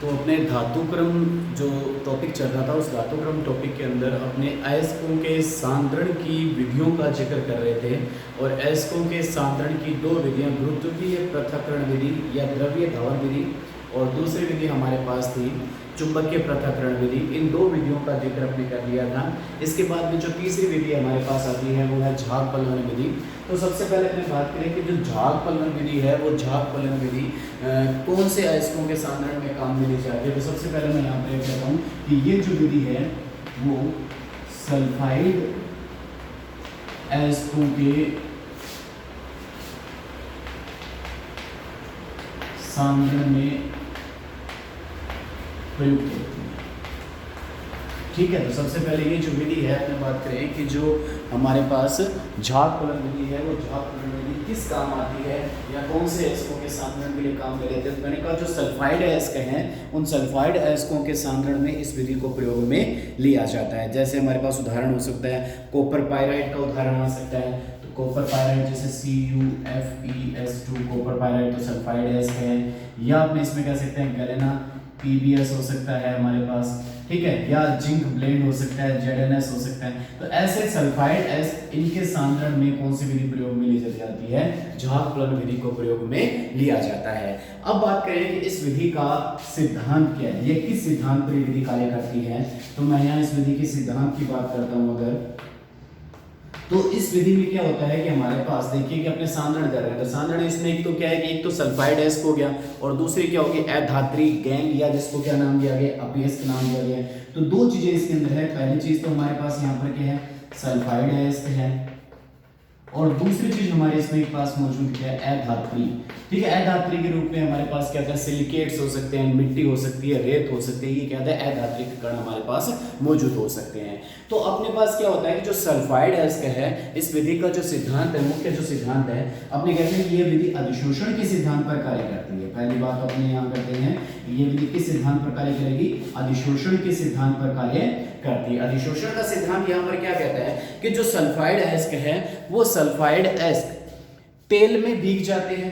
तो अपने धातुक्रम जो टॉपिक चल रहा था उस धातुक्रम टॉपिक के अंदर अपने अयस्कों के सांद्रण की विधियों का जिक्र कर रहे थे। और अयस्कों के सांद्रण की दो विधियां, गुरुत्वीय पृथक्करण विधि या द्रव्य धावन विधि, और दूसरी विधि हमारे पास थी चुंबकीय पृथक्करण विधि। इन दो विधियों का जिक्र अपने कर लिया था। इसके बाद में जो तीसरी विधि हमारे पास आती है वो है झाग पलवन विधि। तो सबसे पहले अपने बात करें कि जो झाग पलवन विधि है वो झाग पलवन विधि कौन से अयस्कों के सांद्रण में काम में ली जाती है। तो सबसे पहले मैं यहाँ पर कहता हूँ कि ये जो विधि है वो सल्फाइड अयस्कों के सांद्रण में प्रयुक्त होती है। ठीक है, तो सबसे पहले ये जो विधि है अपने बात करें कि जो हमारे पास झाग पलवन विधि है वो झाग पलवन विधि किस काम आती है या कौन से अयस्कों के सांद्रण के लिए काम में लेते हैं। तो मैंने कहा जो सल्फाइड अयस्क हैं उन सल्फाइड अयस्कों के सांद्रण में इस विधि को प्रयोग में लिया जाता है। जैसे हमारे पास उदाहरण हो सकता है कॉपर पाइराइड का उदाहरण आ सकता है। तो कॉपर पाइराइड जैसे CuFeS2 कॉपर पाइराइड तो सल्फाइड अयस्क है। या अपने इसमें कह सकते हैं गैलेना PbS हो सकता है हमारे पास, ठीक है, या जिंक ब्लेंड हो सकता है, ZnS हो सकता है। तो ऐसे सल्फाइड अयस्क इनके सांद्रण में कौन सी विधि प्रयोग में ली जाती है, झाग पलवन विधि को प्रयोग में लिया जाता है। अब बात करें कि इस विधि का सिद्धांत क्या है, ये किस सिद्धांत पर विधि कार्य करती है। तो मैं यहाँ इस विधि के सिद्धांत की बात करता हूँ अगर, तो इस विधि में क्या होता है कि हमारे पास देखिए कि अपने सांद्रण कर रहे हैं। तो सांद्रण इसमें एक तो क्या है कि एक तो सल्फाइड अयस्क हो गया और दूसरी क्या होगी अधात्री गैंग, या जिसको क्या नाम दिया गया अपयस्क नाम दिया गया। तो दो चीजें इसके अंदर है। पहली चीज तो हमारे पास यहाँ पर क्या है सल्फाइड अयस्क है और दूसरी चीज हमारे इसमें पास मौजूद है अधात्री। ठीक है, अधात्री के रूप में हमारे पास क्या था सिलिकेट्स हो सकते हैं, मिट्टी हो सकती है, रेत हो सकती है, ये क्या है अधात्री के कण हमारे पास मौजूद हो सकते हैं। तो अपने पास क्या होता है कि जो सल्फाइड अयस्क है इस विधि का जो सिद्धांत है, मुख्य जो सिद्धांत है अपने कहते हैं कि ये विधि अधिशोषण के सिद्धांत पर कार्य करती है। पहली बात अपने यहाँ करते हैं ये विधि किस सिद्धांत पर कार्य करेगी, अधिशोषण के सिद्धांत पर कार्य करती है। अधिशोषण का सिद्धांत यहाँ पर क्या कहता है कि जो सल्फाइड अयस्क है वो सल्फाइड अयस्क तेल में भीग जाते हैं,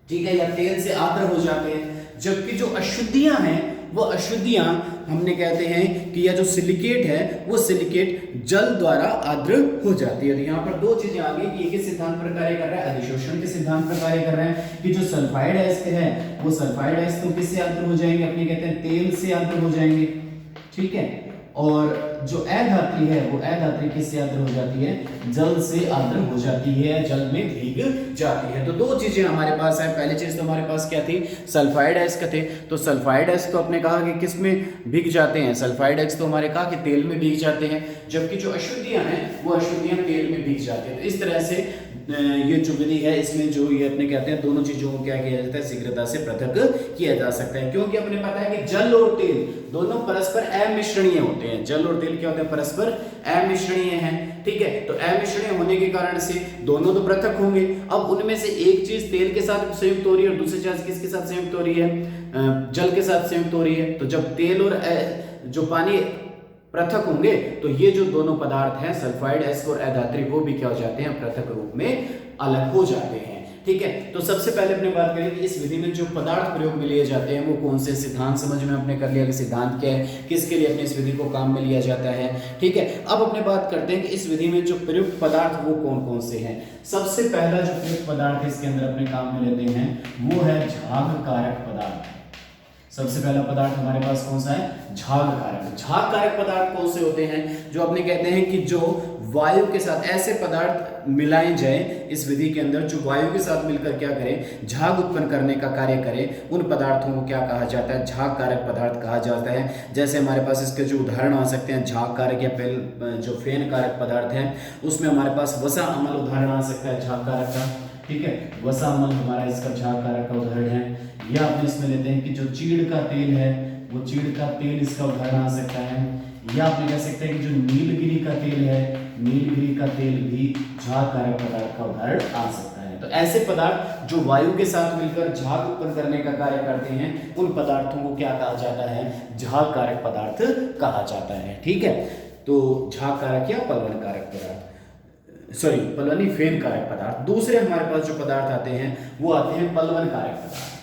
ठीक है, या तेल से आर्द्र हो जाते हैं, जबकि जो अशुद्धियां हैं वो अशुद्धियां हमने कहते हैं कि या जो सिलिकेट है वो सिलिकेट जल द्वारा आर्द्र हो जाती है। तो यहाँ पर दो चीजें आ गई कि एक सिद्धांत पर कार्य कर रहा है, अधिशोषण के सिद्धांत पर कार्य कर रहा है कि जो सल्फाइड अयस्क है वो सल्फाइड अयस्क तो किससे आर्द्र हो जाएंगे, अपने कहते हैं तेल से आर्द्र हो जाएंगे, ठीक है। और जो अधात्री है वो अधात्री किससे आर्द्र हो जाती है, जल से आर्द्र हो जाती है, जल में भीग जाती है। तो दो चीजें हमारे पास है। पहली चीज तो हमारे पास क्या थी सल्फाइड अयस्क थे। तो सल्फाइड अयस्क तो अपने कहा कि किस में भीग जाते हैं, सल्फाइड अयस्क तो हमारे कहा कि तेल में भीग जाते हैं, जबकि जो अशुद्धियां हैं वो अशुद्धियां तेल में भीग जाती हैं। तो इस तरह से ये जो विधि है इसमें जो ये अपने कहते हैं दोनों चीजों को क्या किया जाता है शीघ्रता से पृथक किया जा सकता है, क्योंकि अपने पता है कि जल और तेल दोनों परस्पर अमिश्रणीय होते हैं। जल और तेल क्या होते हैं, परस्पर अमिश्रणीय हैं, ठीक है। तो अमिश्रणीय होने के कारण से दोनों तो पृथक होंगे। अब उनमें से एक चीज तेल के साथ संयुक्त हो रही है और दूसरी चीज किसके साथ संयुक्त हो रही है, जल के साथ संयुक्त हो रही है। तो जब तेल और जो पानी पृथक होंगे तो ये जो दोनों पदार्थ हैं सल्फाइड अयस्क और अधात्री वो भी क्या हो जाते हैं, पृथक रूप में अलग हो जाते हैं, ठीक है। तो सबसे पहले अपने बात करें कि इस विधि में जो पदार्थ प्रयोग में लिए जाते हैं वो कौन से, सिद्धांत समझ में अपने कर लिया कि सिद्धांत क्या है, किसके लिए अपने इस विधि को काम में लिया जाता है, ठीक है। अब अपने बात करते हैं कि इस विधि में जो प्रयुक्त पदार्थ वो कौन कौन से हैं। सबसे पहला जो प्रयुक्त पदार्थ इसके अंदर अपने काम में लेते हैं वो है झाग कारक पदार्थ। सबसे पहला पदार्थ हमारे पास कौन सा है, झाग कारक। झाग कारक पदार्थ कौन से होते हैं, जो अपने कहते हैं कि जो वायु के साथ ऐसे पदार्थ मिलाए जाएं इस विधि के अंदर जो वायु के साथ मिलकर क्या करें, झाग उत्पन्न करने का कार्य करें, उन पदार्थों को क्या कहा जाता है, झाग कारक पदार्थ कहा जाता है। जैसे हमारे पास इसके जो उदाहरण आ सकते हैं झाग कारक या जो फेन कारक पदार्थ हैं उसमें हमारे पास वसा अम्ल उदाहरण आ सकता है झाग कारक का, ठीक है। वसा अम्ल हमारा इसका झाग कारक का उदाहरण है। या अपने इसमें लेते हैं कि जो चीड़ का तेल है वो चीड़ का तेल इसका उदाहरण आ सकता है। या अपने कह सकते हैं कि जो नीलगिरी का तेल है नीलगिरी का तेल भी झाग कारक पदार्थ का उदाहरण आ सकता है। तो ऐसे पदार्थ जो वायु के साथ मिलकर झाग उत्पन्न करने का कार्य करते हैं उन पदार्थों को क्या कहा जाता है, झाग कारक पदार्थ कहा जाता है, ठीक है। तो झाग कारक या पलवन कारक पदार्थ, सॉरी पलवनी फेन कारक पदार्थ। दूसरे हमारे पास जो पदार्थ आते हैं वो आते हैं पलवन कारक पदार्थ।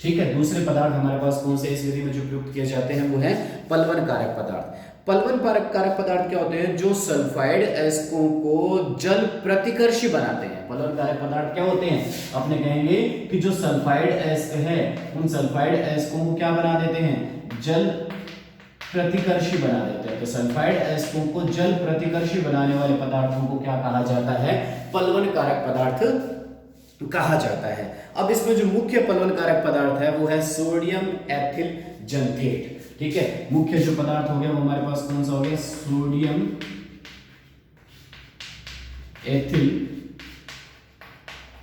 ठीक है। दूसरे पदार्थ हमारे पास कौन से इस विधि में जो प्रयुक्त किए जाते हैं वो है पलवन कारक पदार्थ। पलवन कारक पदार्थ क्या होते हैं? जो सल्फाइड एस्कों को जल प्रतिकर्षी बनाते हैं। पलवन कारक पदार्थ क्या होते हैं? अपने कहेंगे कि जो सल्फाइड एस्क है उन सल्फाइड एस्कों को क्या बना देते हैं? जल प्रतिकर्षी बना देते हैं। तो सल्फाइड एस्कों को जल प्रतिकर्षी बनाने वाले पदार्थों को क्या कहा जाता है? पलवन कारक पदार्थ कहा जाता है। अब इसमें जो मुख्य पलवन कारक पदार्थ है वो है सोडियम एथिल जंथेट। ठीक है, मुख्य जो पदार्थ हो गया वो हमारे पास कौन सा हो गया? सोडियम एथिल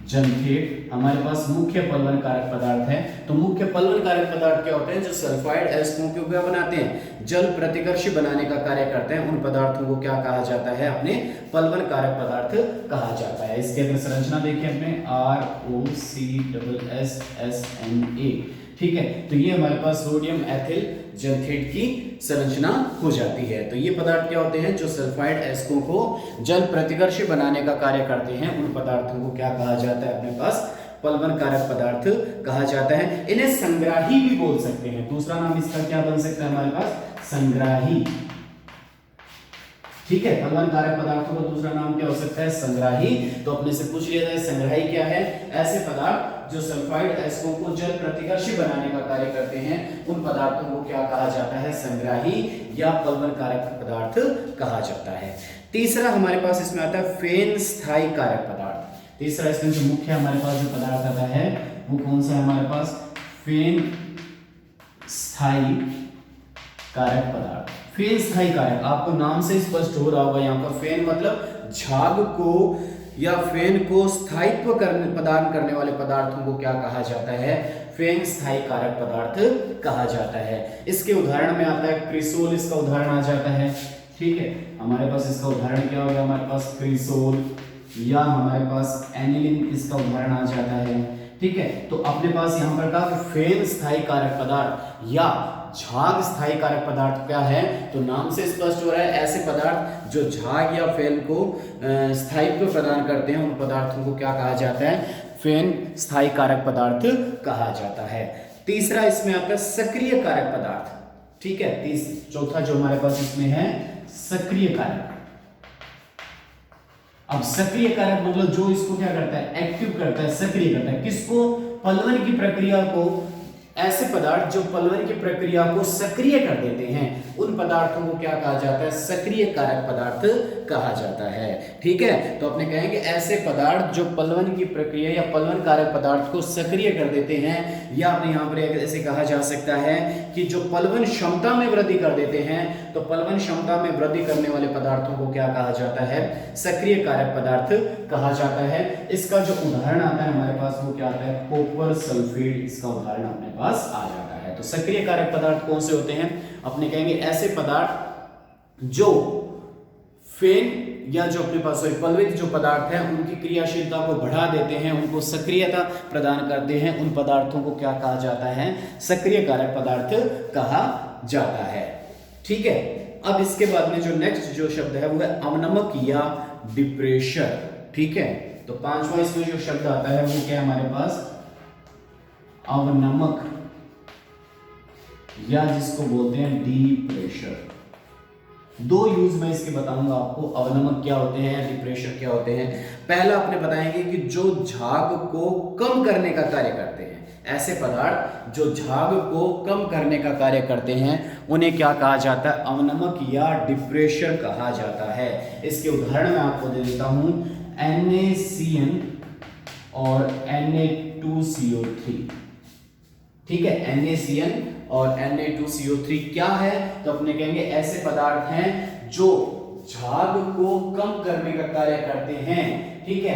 जंथेट हमारे पास मुख्य पलवन कारक पदार्थ है। तो मुख्य पलवन कारक पदार्थ क्या होते हैं? जो सल्फाइड एस्कों को क्या बनाते हैं? जल प्रतिकर्षी बनाने का कार्य करते हैं। उन पदार्थों को क्या कहा जाता है? अपने पलवन कारक पदार्थ कहा जाता है। इसके अंदर संरचना देखिए अपने ROCSSNA। ठीक है, तो ये हमारे पास सोडियम एथिल जंथेट की संरचना हो जाती है। तो ये पदार्थ क्या होते हैं? जो सल्फाइड एस्कों को जल प्रतिकर्षी बनाने का कार्य करते हैं। उन पदार्थों को क्या कहा जाता है? अपने पास पलवन कारक पदार्थ कहा जाता है। इन्हें संग्राही भी बोल सकते हैं। दूसरा नाम इसका क्या बन सकता है हमारे पास? संग्राही। ठीक है, पलवन कारक पदार्थों का दूसरा नाम क्या हो सकता है? संग्राही। तो अपने से पूछ लिया जाए संग्राही क्या है? ऐसे पदार्थ जो सल्फाइड एस्कों को जल प्रतिकर्षी बनाने का कार्य करते हैं उन पदार्थों को क्या कहा जाता है? संग्राही या पलवन कारक पदार्थ कहा जाता है। तीसरा हमारे पास इसमें आता है फेन स्थायी कारक पदार्थ। तीसरा इसमें जो मुख्य हमारे पास जो पदार्थ आता है वो कौन सा है हमारे पास? फेन स्थायी कारक पदार्थ। फेन स्थायी कारक आपको नाम से स्पष्ट हो रहा होगा। यहाँ पर फेन मतलब झाग को या फेन को स्थायित्व प्रदान करने वाले पदार्थों को क्या कहा जाता है? फेन स्थायी कारक पदार्थ कहा जाता है। इसके उदाहरण में आता है क्रिसोल, इसका उदाहरण आ जाता है। ठीक है, हमारे पास इसका उदाहरण क्या हो गया? हमारे पास क्रिसोल या हमारे पास एनिलीन, इसका उदाहरण आ जाता है। ठीक है, तो अपने पास यहाँ पर कहा कि फेन स्थायी कारक पदार्थ या झाग स्थायी कारक पदार्थ क्या है? तो नाम से स्पष्ट हो रहा है ऐसे पदार्थ जो झाग या फेन को स्थायित्व प्रदान करते हैं उन पदार्थों को क्या कहा जाता है? फेन स्थायी कारक पदार्थ कहा जाता है। तीसरा इसमें आता है सक्रिय कारक पदार्थ। ठीक है, चौथा जो हमारे पास इसमें है सक्रिय कारक। अब सक्रिय कारक मतलब जो इसको क्या करता है? एक्टिव करता है, सक्रिय करता है। किसको? पलवन की प्रक्रिया को। ऐसे पदार्थ जो पलवन की प्रक्रिया को सक्रिय कर देते हैं उन पदार्थों को क्या कहा जाता है? सक्रिय कारक पदार्थ कहा जाता है। ठीक है, तो अपने कहेंगे ऐसे पदार्थ जो पलवन की प्रक्रिया या पलवन कारक पदार्थ को सक्रिय कर देते हैं, या अपने यहाँ पर ऐसे कहा जा सकता है कि जो पलवन क्षमता में वृद्धि कर देते हैं। तो पलवन क्षमता में वृद्धि करने वाले पदार्थों को क्या कहा जाता है? सक्रिय कारक पदार्थ कहा जाता है। इसका जो उदाहरण आता है हमारे पास वो क्या आता है? कॉपर सल्फेट, इसका उदाहरण अपने पास आ जाता है। तो सक्रिय कारक पदार्थ कौन से होते हैं? अपने कहेंगे ऐसे पदार्थ जो फेन या जो अपने पास पलवित जो पदार्थ है उनकी क्रियाशीलता को बढ़ा देते हैं, उनको सक्रियता प्रदान करते हैं। उन पदार्थों को क्या कहा जाता है? सक्रिय कारक पदार्थ कहा जाता है। ठीक है, अब इसके बाद में जो नेक्स्ट जो शब्द है वो है अवनमक या डिप्रेशर। ठीक है, तो पांचवा इसमें जो शब्द आता है वो क्या है हमारे पास? अवनमक या जिसको बोलते हैं डिप्रेशर। दो यूज मैं इसके बताऊंगा आपको। अवनमक क्या होते हैं, डिप्रेशर क्या होते हैं। पहला अपने बताएंगे कि जो झाग को कम करने का कार्य करते हैं, ऐसे पदार्थ जो झाग को कम करने का कार्य करते हैं उन्हें क्या कहा जाता है? अवनमक या डिप्रेशर कहा जाता है। इसके उदाहरण मैं आपको दे देता हूं, NaCN और Na2CO3। ठीक है, NaCN और Na2CO3 क्या है? तो अपने कहेंगे ऐसे पदार्थ हैं जो झाग को कम करने का कार्य करते हैं। ठीक है,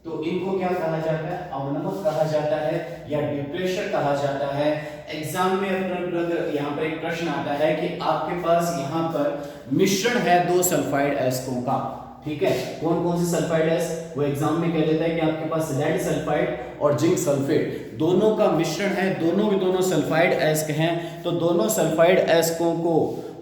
तो इनको क्या कहा जाता है? अवनमक कहा जाता है या डिप्रेशर कहा जाता है। एग्जाम में यहाँ पर एक प्रश्न आता है कि आपके पास यहाँ पर मिश्रण है दो सल्फाइड एस्कों का। ठीक है, कौन कौन से सल्फाइड एस्क? वो एग्जाम में कह देता है कि आपके पास लेड सल्फाइड और जिंक सल्फेट दोनों का मिश्रण है, दोनों के दोनों सल्फाइड एस्क हैं। तो दोनों सल्फाइड एस्कों को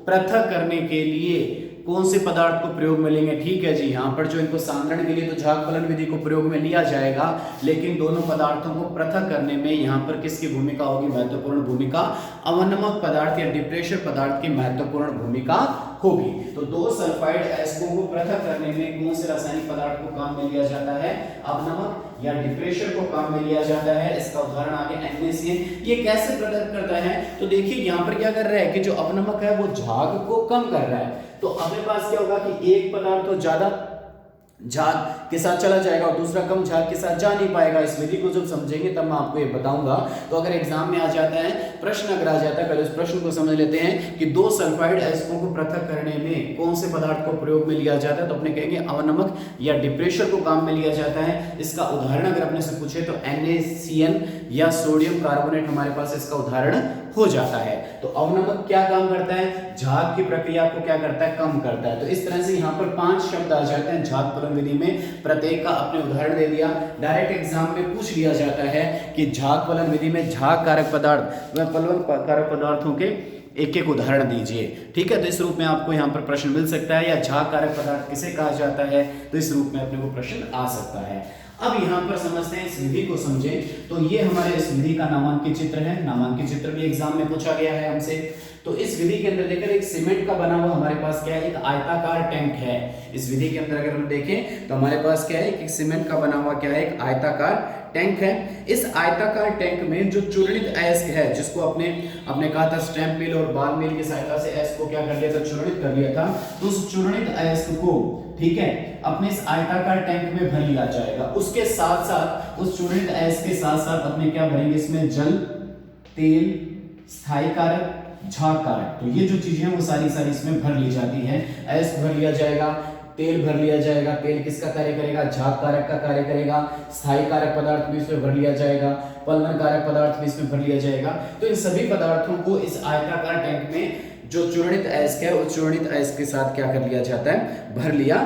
पृथक करने के लिए कौन से पदार्थ को प्रयोग में लेंगे? ठीक है जी, यहाँ पर जो इनको सांद्रण के लिए तो झाग फलन विधि को प्रयोग में लिया जाएगा, लेकिन दोनों पदार्थों को पृथक करने में यहाँ पर किसकी भूमिका होगी? महत्वपूर्ण भूमिका अवनमक पदार्थ या डिप्रेशर पदार्थ की महत्वपूर्ण भूमिका होगी। तो दो सल्फाइड एस्को को पृथक करने में कौन से रासायनिक पदार्थ को काम में लिया जाता है? अवनमक या डिप्रेशर को काम में लिया जाता है। इसका उदाहरण आगे NaCN। ये कैसे प्रदर्शित करता है? तो देखिए यहाँ पर क्या कर रहा है कि जो अवनमक है वो झाग को कम कर रहा है, तो अपने पास क्या होगा कि एक पदार्थ तो ज्यादा झाग के साथ चला जाएगा और दूसरा कम झाग के साथ जा नहीं पाएगा। इस विधि को जब समझेंगे तब मैं आपको ये बताऊंगा। तो अगर एग्जाम में आ जाता है, प्रश्न अगर आ जाता है, पहले उस प्रश्न को समझ लेते हैं कि दो सल्फाइड एस्को को पृथक करने में कौन से पदार्थ को प्रयोग में लिया जाता है? तो अपने कहेंगे अवनमक या डिप्रेशर को काम में लिया जाता है। इसका उदाहरण अगर अपने से पूछे तो NaCN या सोडियम कार्बोनेट हमारे पास इसका उदाहरण हो जाता है। तो अवनमक क्या काम करता है? झाग की प्रक्रिया को क्या करता है? कम करता है। तो इस तरह से यहाँ पर 5 शब्द आ जाते हैं झाग फलन विधि में, प्रत्येक का अपने उदाहरण दे दिया। डायरेक्ट एग्जाम में पूछ लिया जाता है कि झाग फलन विधि में झाग कारक पदार्थ व प्लवन कारक पदार्थों के एक एक उदाहरण दीजिए। ठीक है, तो इस रूप में आपको यहाँ पर प्रश्न मिल सकता है, या झाग कारक पदार्थ किसे कहा जाता है, तो इस रूप में अपने को प्रश्न आ सकता है। अब यहाँ पर समझते हैं, इस विधि को समझें। तो ये हमारे इस विधि का नामांकित चित्र है। नामांकित चित्र भी एग्जाम में पूछा गया है हमसे। तो इस विधि के अंदर देखकर एक सीमेंट का बना हुआ हमारे पास क्या है? एक आयताकार टैंक है। इस विधि के अंदर अगर हम देखें तो हमारे पास क्या है? एक सीमेंट का बना हुआ क्या है? एक आयताकार टैंक है। इस आयताकार टैंक में जो चूर्णित अयस्क है, जिसको अपने कहा था स्टैम्प मिल और बाल मिल की सहायता से अयस्क को क्या कर लिया था? चूर्णित कर लिया था। तो उस चूर्णित अयस्क को, ठीक है, अपने इस आयताकार टैंक में भर लिया जाएगा। उसके साथ साथ उस चूर्णित अयस्क के साथ साथ अपने क्या भरेंगे? इसमें जल, तेल, स्थायी कारक, झाग कारक। तो ये जो चीजें हैं वो सारी इसमें भर ली जाती है। अयस्क भर लिया जाएगा, तेल भर लिया जाएगा। तेल किसका कार्य करेगा? झाग कारक का कार्य करेगा। स्थायी कारक पदार्थ भी इसमें भर लिया जाएगा, प्लवन कारक पदार्थ भी इसमें भर लिया जाएगा। तो इन सभी पदार्थों को इस आयताकार टैंक में जो चूर्णित अयस्क है उस चूर्णित अयस्क के साथ क्या कर लिया जाता है? भर लिया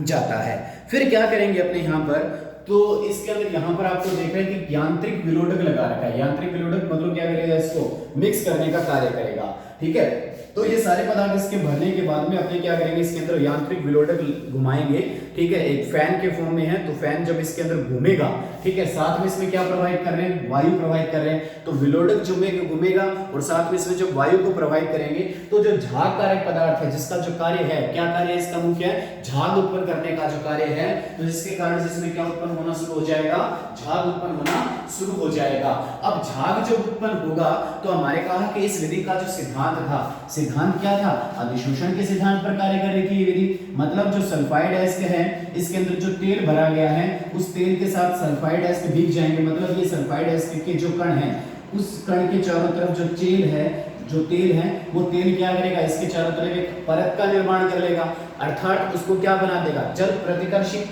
जाता है। फिर क्या करेंगे अपने यहाँ पर? तो इसके अंदर यहाँ पर आपको देख रहे हैं कि यांत्रिक विलोडक लगा रखा है। यांत्रिक विलोडक मतलब क्या करेगा? इसको मिक्स करने का कार्य करेगा। ठीक है, तो ये सारे पदार्थ इसके भरने के बाद में अपने क्या करेंगे? इसके अंदर यांत्रिक विलोडक घुमाएंगे। ठीक है, एक फैन के फॉर्म में है, तो फैन जब इसके अंदर घूमेगा, ठीक है, साथ में इसमें क्या प्रवाहित कर रहे हैं? वायु प्रवाहित कर रहे हैं। तो विलोडक जो घूमेगा और साथ में इसमें जब वायु को प्रवाहित करेंगे तो जो झाग कारक पदार्थ है, जिसका जो कार्य है, क्या कार्य है इसका? मुख्य है झाग उत्पन्न करने का जो कार्य है। तो जिसके कारण इसमें क्या उत्पन्न होना शुरू हो जाएगा? झाग उत्पन्न होना शुरू हो जाएगा। अब झाग जब उत्पन्न होगा तो हमारे कहा कि इस विधि का जो सिद्धांत था, सिद्धांत क्या था? अधिशोषण के सिद्धांत पर कार्य कर रही थी ये विधि। मतलब जो सल्फाइड एस्क है, इसके अंदर जो तेल भरा गया है, उस तेल के साथ सल्फाइड एस्क भीग जाएंगे। मतलब ये सल्फाइड एस्क के जो कण हैं, उस कण के चारों तरफ जो तेल है, वो तेल क्या करेगा? इसके चारों तरफ एक परत का निर्माण कर लेगा, अर्थात उसको क्या बना देगा? जल प्रतिकर्षी।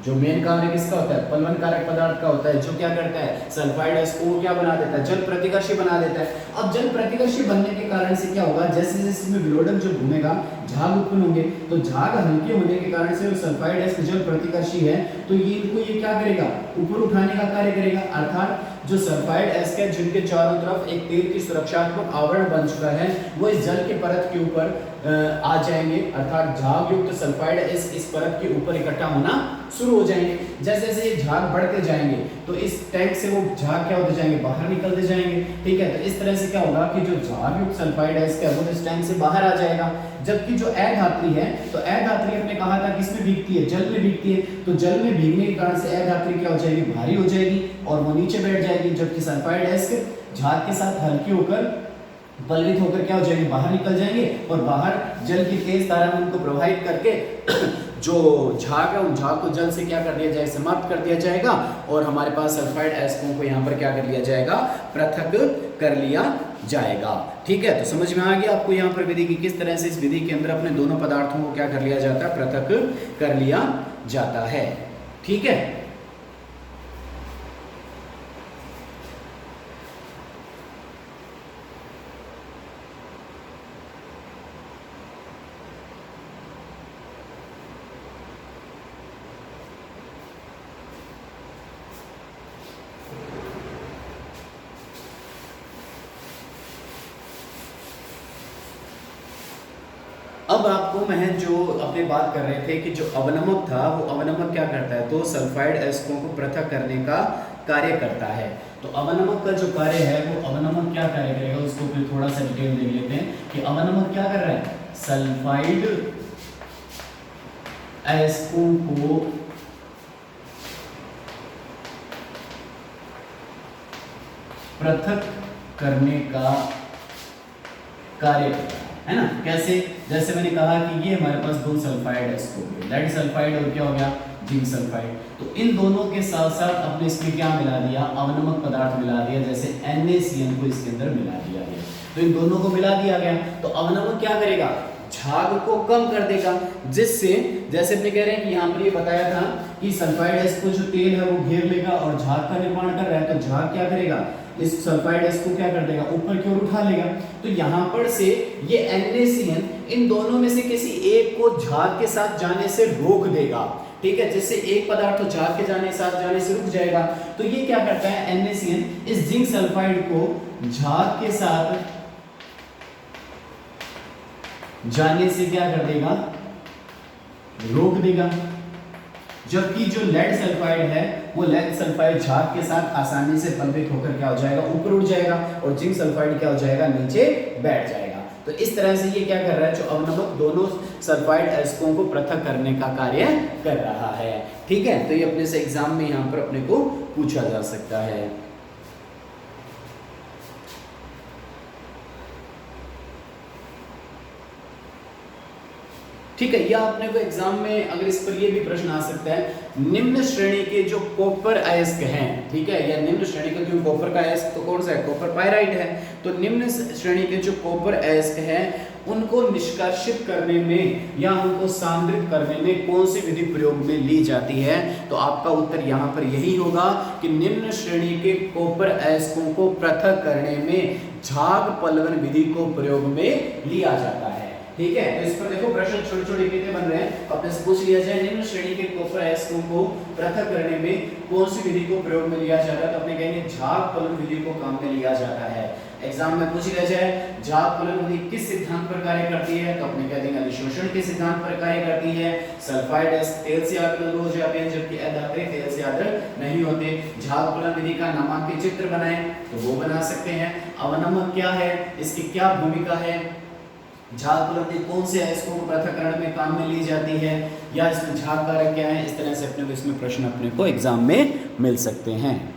जो मेन कार्य किसका होता है? प्लवन कारक पदार्थ का होता है, जो क्या करता है? सल्फाइड एस्क को क्या बना देता है? जल प्रतिकर्षी बना देता है। अब जल प्रतिकर्षी बनने के कारण से क्या होगा? जैसे जैसे इसमें विलोडक जो घूमेगा, झाग उत्पन्न होंगे। तो झाग हल्के होने के कारण से सल्फाइड एस्क जल प्रतिकर्षी है, तो ये क्या करेगा? ऊपर उठाने का कार्य करेगा। अर्थात जो सल्फाइड एस्क है, जिनके चारों तरफ एक तेल की सुरक्षात्मक आवरण बन चुका है, वो इस जल की परत के ऊपर आ जाएंगे। अर्थात झाग युक्त सल्फाइड एस्क इस परत के ऊपर इकट्ठा होना शुरू हो जाएंगे। जैसे जैसे ये झाग बढ़ते जाएंगे तो इस टैंक से वो झाग क्या होते जाएंगे? बाहर निकलते जाएंगे। ठीक है, तो इस तरह से क्या होगा कि जो झाग युक्त सल्फाइड एस्क है वो इस टैंक से बाहर आ जाएगा। जबकि जो अधात्री है, तो अधात्री अपने कहा था किसमें भीगती है? जल में भीगती है। तो जल में भीगने के कारण से अधात्री क्या हो जाएगी? भारी हो जाएगी और वो नीचे बैठ जाएगी। जबकि सल्फाइड एस्क झाग के साथ हल्के होकर, बलवित होकर क्या हो जाएंगे? बाहर निकल जाएंगे और बाहर जल की तेज धारा में उनको प्रवाहित करके जो झाग है उन झाग को जल से क्या कर दिया जाए? समाप्त कर दिया जाएगा और हमारे पास सल्फाइड एस्कों को यहाँ पर क्या कर लिया जाएगा? पृथक कर लिया जाएगा। ठीक है, तो समझ में आ गया आपको यहाँ पर विधि की किस तरह से इस विधि के अंदर अपने दोनों पदार्थों को क्या कर लिया जाता है? पृथक कर लिया जाता है। ठीक है, अब आपको मैं जो अपने बात कर रहे थे कि जो अवनमक था वो अवनमक क्या करता है, तो सल्फाइड एस्कों को पृथक करने का कार्य करता है। तो अवनमक का जो कार्य है वो अवनमक क्या कार्य करेगा उसको फिर थोड़ा सा डिटेल देख लेते हैं कि अवनमक क्या कर रहा है, सल्फाइड एस्कों को पृथक करने का कार्य करता है ना। कैसे, जैसे मैंने कहा कि ये हमारे पास दो सल्फाइड एस्को हो गए, लेड सल्फाइड और क्या हो गया, जिंक सल्फाइड। तो इन दोनों के साथ साथ अपने इसमें क्या मिला दिया, अवनमक पदार्थ मिला दिया, जैसे NaCN को इसके अंदर मिला दिया गया। तो इन दोनों को मिला दिया गया तो अवनमक क्या करेगा, झाग को कम कर देगा, जिससे जैसे अपने कह रहे हैं कि यहाँ पर ये बताया था कि सल्फाइड एस्को जो तेल है वो घेर लेगा और झाग का निर्माण कर रहा है, तो झाग क्या करेगा, इस सल्फाइड एस्को क्या कर देगा, ऊपर की ओर उठा लेगा। तो यहाँ पर से ये NaCN इन दोनों में से किसी एक को झाग के साथ जाने से रोक देगा, ठीक है, जिससे एक पदार्थ तो झाग के साथ जाने से रुक जाएगा। तो ये क्या करता है, NaCN इस जिंक सल्फाइड को झाग के साथ जाने से क्या कर देगा, रोक देगा। जबकि जो लेड सल्फाइड है वो लेड सल्फाइड झाग के साथ आसानी से बंधित होकर क्या हो जाएगा, ऊपर उठ जाएगा, और जिंक सल्फाइड क्या हो जाएगा, नीचे बैठ जाएगा। तो इस तरह से ये क्या कर रहा है, जो अवनमक दोनों सल्फाइड एस्कों को पृथक करने का कार्य कर रहा है, ठीक है। तो ये अपने से एग्जाम में यहाँ पर अपने को पूछा जा सकता है। ठीक है, या अपने को एग्जाम में अगर इस पर ये भी प्रश्न आ सकता है, निम्न श्रेणी के जो कॉपर अयस्क हैं, ठीक है, या निम्न श्रेणी का क्यों कॉपर का अयस्क तो कौन सा है, कॉपर पायराइट है। तो निम्न श्रेणी के जो कॉपर अयस्क हैं उनको निष्कासित करने में या उनको सांद्रित करने में कौन सी विधि प्रयोग में ली जाती है, तो आपका उत्तर यहाँ पर यही होगा कि निम्न श्रेणी के कॉपर अयस्कों को पृथक करने में झाग पलवन विधि को प्रयोग में लिया जाता है, ठीक है। तो इस पर देखो प्रश्न छोटे छोटे कितने बन रहे हैं, अपने से पूछ लिया जाए निम्न श्रेणी के कॉपर अयस्कों को पृथक करने में कौन सी विधि को प्रयोग में लिया जाता है, तो अपने कहेंगे झाग पलन विधि को काम में लिया जाता है। एग्जाम में पूछ लिया जाए झाग पलन विधि किस सिद्धांत पर कार्य करती है, तो अपने कह देंगे अधिशोषण के सिद्धांत पर कार्य करती है। सल्फाइड एस्क तेल से आद्र हो जाते हैं जबकि अधात्रिक तेल से आद्र नहीं होते। झाग पलन विधि का नामांकित चित्र बनाएं तो वो बना सकते हैं। अवनमक क्या है, इसकी क्या भूमिका है, झाग पलन विधि कौन से अयस्कों को पृथक्करण में काम में ली जाती है, या इसमें झाग कारक क्या है, इस तरह से अपने को इसमें प्रश्न अपने को एग्जाम में मिल सकते हैं।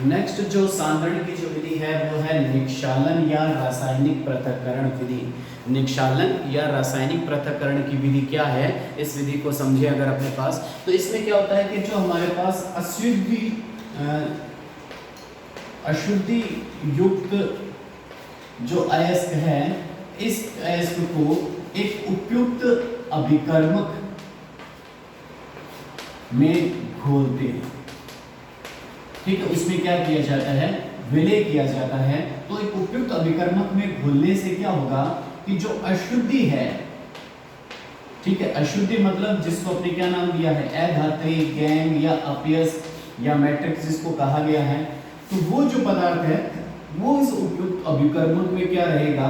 नेक्स्ट जो सांद्रण की जो विधि है वो है निक्षालन या रासायनिक पृथक्करण विधि। निक्षालन या रासायनिक पृथक्करण की विधि क्या है, इस विधि को समझे अगर अपने पास, तो इसमें क्या होता है कि जो हमारे पास अशुद्धि युक्त जो अयस्क है, इस अयस्क को एक उपयुक्त अभिकर्मक में घोलते हैं, ठीक है। उसमें क्या किया जाता है, विलय किया जाता है। तो एक उपयुक्त अभिकर्मक में घुलने से क्या होगा कि जो अशुद्धि है, ठीक है, अशुद्धि मतलब जिसको अपने क्या नाम दिया है, अधात्री, गैंग या अपयस या मैट्रिक्स जिसको कहा गया है, तो वो जो पदार्थ है वो इस उपयुक्त अभिकर्मक में क्या रहेगा,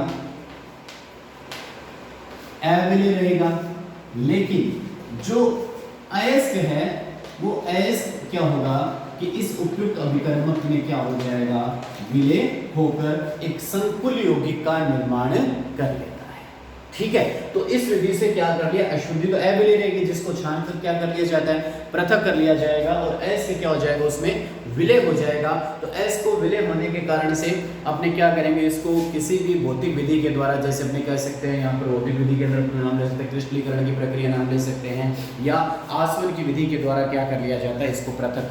अविलय रहेगा। लेकिन जो अयस्क है वो अयस्क क्या होगा कि इस उपयुक्त अभिकर्मक में क्या हो जाएगा, विलय होकर एक संकुल यौगिक का निर्माण कर लेता है, ठीक है। तो इस विधि से क्या कर लिया, अशुद्धि तो अविलय रहेगी जिसको छानकर क्या कर लिया जाता है, पृथक कर लिया जाएगा, और अयस्क क्या हो जाएगा, उसमें विलय हो जाएगा। तो अयस्क को विलय होने के कारण से अपने क्या करेंगे, इसको किसी भी भौतिक विधि के द्वारा, जैसे अपने कह सकते हैं यहाँ पर भौतिक विधि के अंदर नाम ले सकते हैं, क्रिस्टलीकरण की प्रक्रिया नाम ले सकते हैं, या आसवन की विधि के द्वारा क्या कर लिया जाता है, इसको पृथक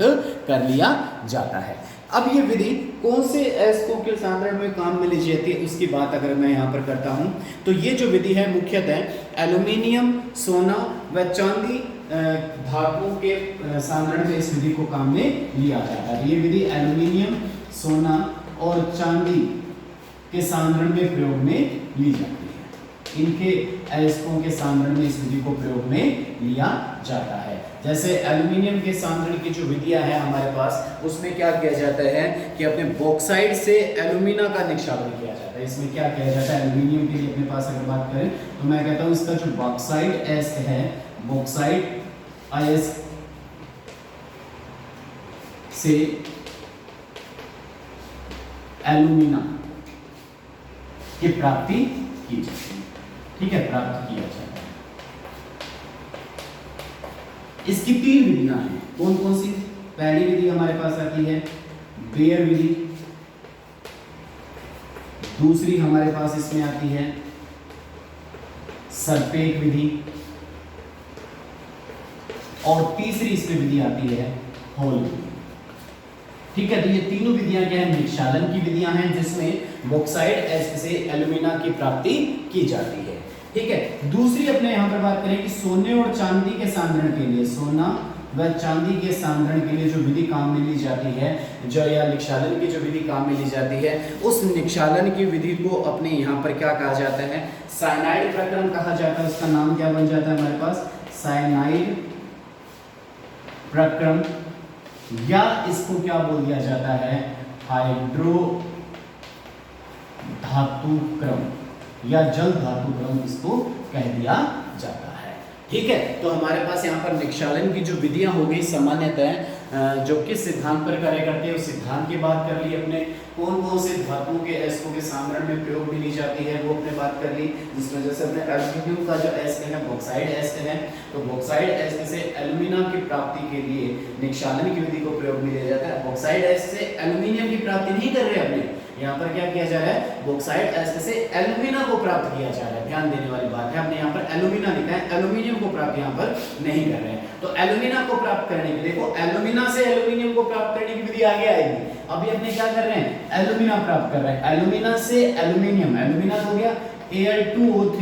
कर लिया जाता है। अब ये विधि कौन से अयस्कों के सांद्रण में काम में ली जाती है उसकी बात अगर मैं यहाँ पर करता हूँ, तो ये जो विधि है मुख्यतः एल्यूमिनियम, सोना व चांदी धातुओं के सांद्रण में इस विधि को काम में लिया जाता है। ये विधि एल्यूमिनियम, सोना और चांदी के सांद्रण में प्रयोग में ली जाती है। इनके अयस्कों के सांद्रण में इस विधि को प्रयोग में लिया जाता है। जैसे एल्यूमिनियम के सांद्रण की जो विधियां हैं हमारे पास, उसमें क्या किया जाता है कि अपने बॉक्साइड से एल्यूमिना का निक्षालन किया जाता है। इसमें क्या किया जाता है, एल्यूमिनियम के लिए अपने पास अगर बात करें तो मैं कहता हूं इसका जो बॉक्साइड एस्क है, बॉक्साइड अयस्क से एल्यूमिना की प्राप्ति की जाती है। ठीक है, प्राप्त किया जाता है। इसकी 3 विधियां हैं। कौन कौन सी? पहली विधि हमारे पास आती है बेयर विधि, दूसरी हमारे पास इसमें आती है सरपेट विधि, और तीसरी इसमें विधि आती है होल विधि। ठीक है, तो ये तीनों विधियां क्या है, निक्षालन की विधियां हैं जिसमें बॉक्साइड एस्क से एल्यूमिना की प्राप्ति की जाती है। ठीक है, दूसरी अपने यहां पर बात करें कि सोने और चांदी के सांद्रण के लिए, सोना व चांदी के सांद्रण के लिए जो विधि काम में ली जाती है, जो या निक्षालन की जो विधि काम में ली जाती है, उस निक्षालन की विधि को अपने यहाँ पर क्या कहा जाता है, साइनाइड प्रक्रम कहा जाता है। उसका नाम क्या बन जाता है हमारे पास, साइनाइड प्रक्रम, या इसको क्या बोल दिया जाता है, हाइड्रो धातु क्रम या जल धातु क्रम इसको कह दिया जाता है। ठीक है, तो हमारे पास यहाँ पर निक्षालन की जो विधियां हो गई सामान्यतः जो किस सिद्धांत पर कार्य करते हैं उस सिद्धांत की बात कर ली अपने, कौन कौन से धातुओं के एस्कों के सांद्रण में प्रयोग में ली जाती है वो अपने बात कर ली, जिसमें जैसे अपने एल्यूमिनियम का जो एस्क है बॉक्साइड एस्क है, तो बॉक्साइड एस्क से एल्यूमिना की प्राप्ति के लिए निक्षालन की विधि को प्रयोग में लिया जाता है। बॉक्साइड एस्क से एल्यूमिनियम की प्राप्ति नहीं कर रहे अपने, यहाँ पर क्या किया जा रहा है, बॉक्साइड एस्क से एल्यूमिना को प्राप्त किया जा रहा है। ध्यान देने वाली बात है, हमने यहाँ पर एल्यूमिना लिखा है, एल्यूमिनियम को प्राप्त यहाँ पर नहीं कर रहे हैं। तो एल्यूमिना को प्राप्त करने के लिए, देखो एल्यूमिना से एल्यूमिनियम को प्राप्त करने की विधि आगे आएगी। अभी अपने क्या कर रहे हैं, एल्यूमिना प्राप्त कर रहे हैं, एल्यूमिना से एल्यूमिनियम, एल्यूमिना हो गया Al2O3,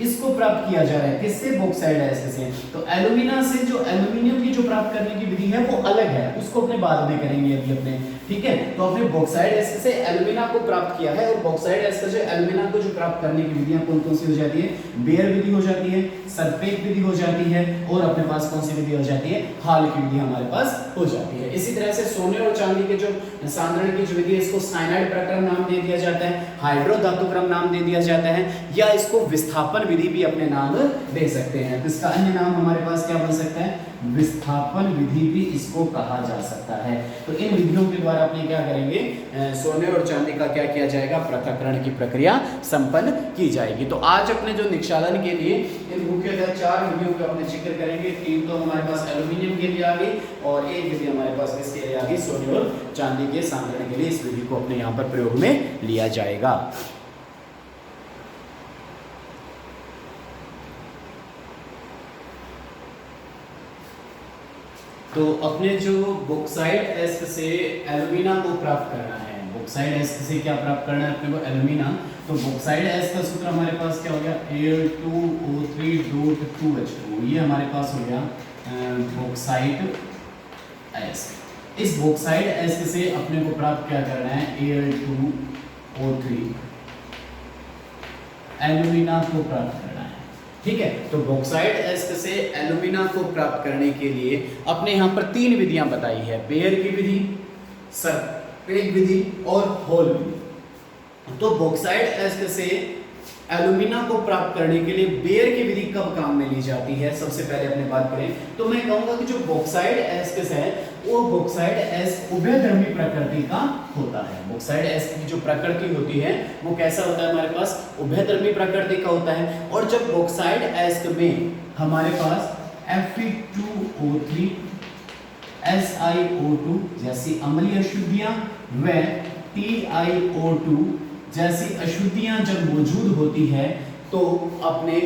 इसको प्राप्त किया जा रहा है किससे, बॉक्साइड एस्क से। तो एल्यूमिना से जो एल्यूमिनियम की जो प्राप्त करने की विधि है वो अलग है, उसको अपने बाद में करेंगे अभी अपने। ठीक है, तो अपने बॉक्साइड एस्क से एल्यूमिना को प्राप्त किया है, और बॉक्साइड एस्क से एल्यूमिना को जो प्राप्त करने की विधियां कौन कौन सी हो जाती है, बेयर विधि हो जाती है, सरपेट विधि हो जाती है, और अपने पास कौन सी विधि हो जाती है, हाल की विधि हमारे पास हो जाती है। इसी तरह से सोने और चांदी के जो सांद्रण की जो विधि है इसको साइनाइड प्रक्रम नाम दे दिया जाता है, हाइड्रो धातु क्रम नाम दे दिया जाता है, या इसको विस्थापन विधि भी अपने नाम दे सकते हैं। तो इसका अन्य नाम हमारे पास क्या बन सकता है, विस्थापन विधि भी इसको कहा जा सकता है। तो इन विधियों के द्वारा अपने क्या करेंगे, सोने और चांदी का क्या किया जाएगा, पृथक्करण की प्रक्रिया संपन्न की जाएगी। तो आज अपने जो निक्षालन के लिए इन मुख्यतः 4 विधियों का अपने जिक्र करेंगे। 3 तो हमारे पास एल्यूमिनियम के लिए आ गई, और एक विधि हमारे पास किसके लिए आ गई, सोने और चांदी के सांद्रण के लिए। इस विधि को अपने यहाँ पर प्रयोग में लिया जाएगा। तो अपने जो बॉक्साइड एस्क से एल्यूमिना को प्राप्त करना है, बॉक्साइड एस्क से क्या प्राप्त करना है अपने को, एल्यूमिना। तो बॉक्साइड एस्क का सूत्र हमारे पास क्या हो गया, Al2O3.2H2, ये हमारे पास हो गया बॉक्साइड एस्क। इस बॉक्साइड एस्क से अपने को प्राप्त क्या करना है, Al2O3, एल्यूमिना को प्राप्त करना है। ठीक है, तो बॉक्साइड एस्क से एल्यूमिना को प्राप्त करने के लिए अपने यहाँ पर 3 विधियां बताई है, बेयर की विधि, सरपेट विधि और होल विधि। तो बॉक्साइड एस्क से एल्यूमिना को प्राप्त करने के लिए बेयर की विधि कब काम में ली जाती है, सबसे पहले अपने बात करें तो मैं कहूंगा कि जो बॉक्साइड एस्क है वो बॉक्साइड एस्क उभयधर्मी प्रकृति का होता है। बॉक्साइड एस्क की जो प्रकृति होती है वो कैसा होता है, हमारे पास उभयधर्मी प्रकृति का होता है। और जब बॉक्साइड एस्क में हमारे पास Fe2O3 SiO2 जैसी अम्लीय अशुद्धियां व TiO2 जैसी अशुद्धियां जब मौजूद होती है, तो अपने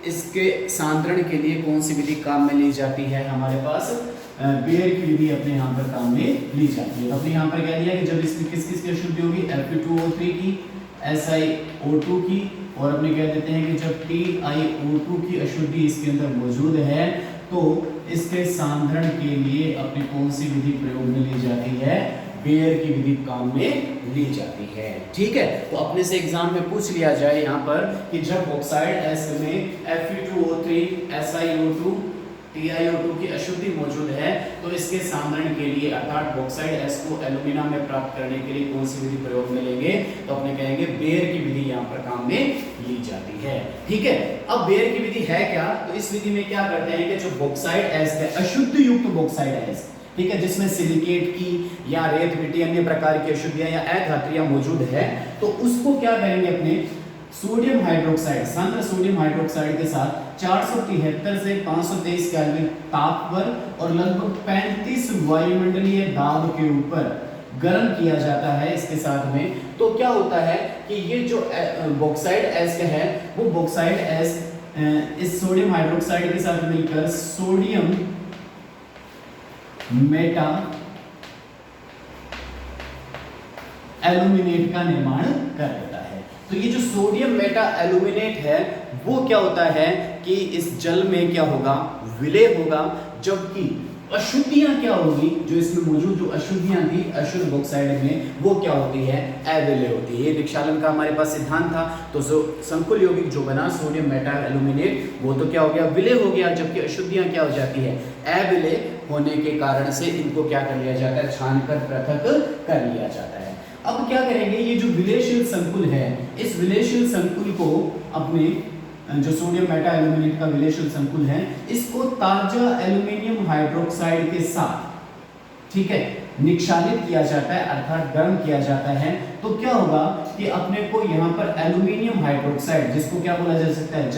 इसके सांद्रण के लिए कौन सी विधि काम में ली जाती है, हमारे पास बेयर की विधि अपने यहाँ पर काम में ली जाती है। तो अपने यहाँ पर कह दिया कि जब इसमें किस किस की अशुद्धि होगी, Fe2O3 की, SiO2 की, और अपने कह देते हैं कि जब TiO2 की अशुद्धि इसके अंदर मौजूद है तो इसके सांद्रण के लिए अपनी कौन सी विधि प्रयोग में ली जाती है, बेयर की विधि काम में ली जाती है। ठीक है, तो अपने से एग्जाम में पूछ लिया जाए यहाँ पर कि जब बॉक्साइड एस्क में Fe2O3 SiO2 TiO2 की अशुद्धि मौजूद है तो इसके सामरण के लिए अर्थात बॉक्साइड एस को एल्यूमिना में प्राप्त करने के लिए कौन सी विधि प्रयोग में लेंगे, तो अपने कहेंगे बेयर की विधि यहाँ पर काम में ली जाती है। ठीक है, अब बेयर की विधि है क्या, तो इस विधि में क्या करते हैं कि जो बॉक्साइड एस है, अशुद्ध युक्त बॉक्साइड एस, ठीक है, जिसमें सिलिकेट की या रेत मिट्टी अन्य प्रकार की अशुद्धियां या अधातुयां मौजूद है, तो उसको क्या करेंगे अपने सोडियम हाइड्रोक्साइड, सांद्र सोडियम हाइड्रोक्साइड के साथ 473 से 523 केल्विन ताप पर और लगभग 35 वायुमंडलीय दाब के ऊपर गर्म किया जाता है इसके साथ में। तो क्या होता है कि ये जो बॉक्साइड एस है वो बॉक्साइड एस इस सोडियम हाइड्रोक्साइड के साथ मिलकर सोडियम मेटा एल्यूमिनेट का निर्माण कर देता है। तो ये जो सोडियम मेटा एल्यूमिनेट है वो क्या होता है कि इस जल में क्या होगा, विलय होगा, जबकि अशुद्धियां क्या होगी, जो इसमें मौजूद जो अशुद्धियां थी अशुद्ध बॉक्साइड में वो क्या होती है, अविलय होती है। ये निक्षालन का हमारे पास सिद्धांत था। तो जो संकुल यौगिक जो बना सोडियम मेटा एल्यूमिनेट वो तो क्या हो गया, विलय हो गया, जबकि अशुद्धियां क्या हो जाती है, अविलय होने के कारण से इनको क्या कर लिया जाता है, छानकर पृथक कर लिया जाता है। अब क्या करेंगे, ये जो विलयशील संकुल है इस विलयशील संकुल को अपने जो सोडियम मेटा एल्यूमिनेट का विलयशील संकुल है इसको ताजा एल्यूमिनियम हाइड्रोक्साइड के साथ, ठीक है, निक्षालित किया जाता है अर्थात गर्म किया जाता है। तो क्या होगा कि अपने को यहाँ पर एल्यूमिनियम हाइड्रोक्साइड, जिसको क्या बोला जा सकता है,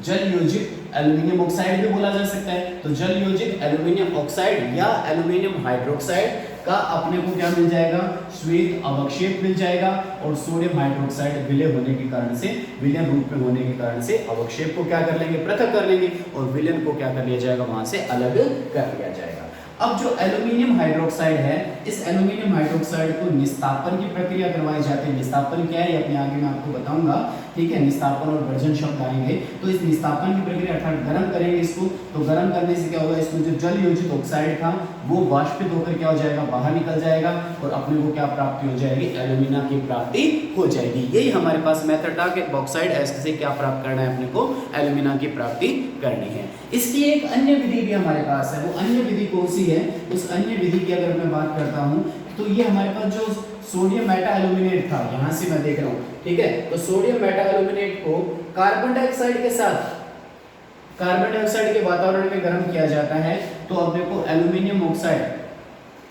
जल योजित एल्यूमिनियम ऑक्साइड भी बोला जा सकता है। तो जल योजित एल्यूमिनियम ऑक्साइड या एल्यूमिनियम हाइड्रोक्साइड का अपने को क्या मिल जाएगा, श्वेत अवक्षेप मिल जाएगा। और सोडियम हाइड्रोक्साइड विलय होने के कारण से, विलयन रूप में होने के कारण से अवक्षेप को क्या कर लेंगे, पृथक कर लेंगे और विलयन को क्या कर लिया जाएगा, वहां से अलग कर लिया जाएगा। अब जो एल्यूमिनियम हाइड्रोक्साइड है इस एल्यूमिनियम हाइड्रोक्साइड को निस्तापन की प्रक्रिया करवाई जाती है। निस्तापन क्या है ये अपने आगे मैं आपको बताऊंगा, ठीक है, निस्तापन और वर्जन शब्द आएंगे। तो इस निस्तापन की प्रक्रिया अर्थात गर्म करेंगे इसको, तो गर्म करने से क्या होगा, इसमें जो जल योजित ऑक्साइड था वो वाष्पित होकर क्या हो जाएगा, बाहर निकल जाएगा और अपने को क्या प्राप्ति हो जाएगी, एल्यूमिना की प्राप्ति हो जाएगी। यही हमारे पास मेथड था कि बॉक्साइड एस से क्या प्राप्त करना है, अपने को एल्यूमिना की प्राप्ति करनी है। इसकी एक अन्य विधि भी हमारे पास है, वो अन्य विधि कौन सी है, उस अन्य विधि की अगर मैं बात करता हूं तो ये हमारे पास जो सोडियम मेटा एल्यूमिनेट था, यहां से मैं देख रहा हूं, ठीक है, तो सोडियम मेटा एल्यूमिनेट को कार्बन डाइऑक्साइड के साथ, कार्बन डाइऑक्साइड के वातावरण में गर्म किया जाता है तो अपने को एल्यूमिनियम ऑक्साइड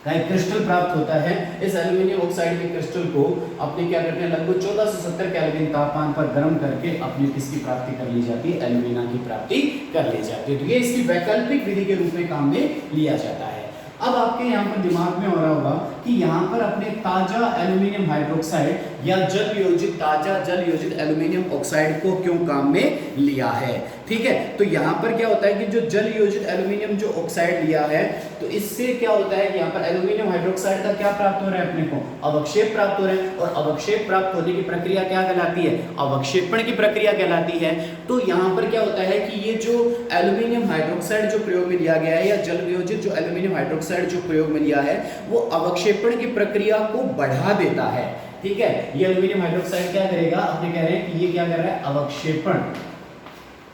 का एक क्रिस्टल प्राप्त होता है। इस एल्यूमिनियम ऑक्साइड के क्रिस्टल को अपने क्या करते हैं, लगभग 1470 केल्विन तापमान पर गर्म करके अपनी किसकी प्राप्ति कर ली जाती है, एल्यूमिना की प्राप्ति कर ली जाती है। तो ये इसकी वैकल्पिक विधि के रूप में काम में लिया जाता है। अब आपके यहाँ पर दिमाग में हो रहा होगा कि यहाँ पर अपने ताजा एल्यूमिनियम हाइड्रोक्साइड या जल योजित, ताजा जल योजित एल्यूमिनियम ऑक्साइड को क्यों काम में लिया है, ठीक है। तो यहाँ पर क्या होता है कि जो जल योजित एल्यूमिनियम जो ऑक्साइड लिया है तो इससे क्या होता है कि यहाँ पर एल्यूमिनियम हाइड्रोक्साइड का क्या प्राप्त हो रहा है, अपने को अवक्षेप प्राप्त हो रहा है। और अवक्षेप प्राप्त होने की प्रक्रिया क्या कहलाती है, अवक्षेपण की प्रक्रिया कहलाती है। तो यहाँ पर क्या होता है कि ये जो एल्यूमिनियम हाइड्रोक्साइड जो प्रयोग में लिया गया है या जल योजित जो एल्यूमिनियम हाइड्रोक्साइड जो प्रयोग में लिया है वो अवक्षेपण की प्रक्रिया को बढ़ा देता है, ठीक है। ये एल्यूमिनियम हाइड्रोक्साइड क्या करेगा, अपने कह रहे हैं कि ये क्या कर रहा है, अवक्षेपण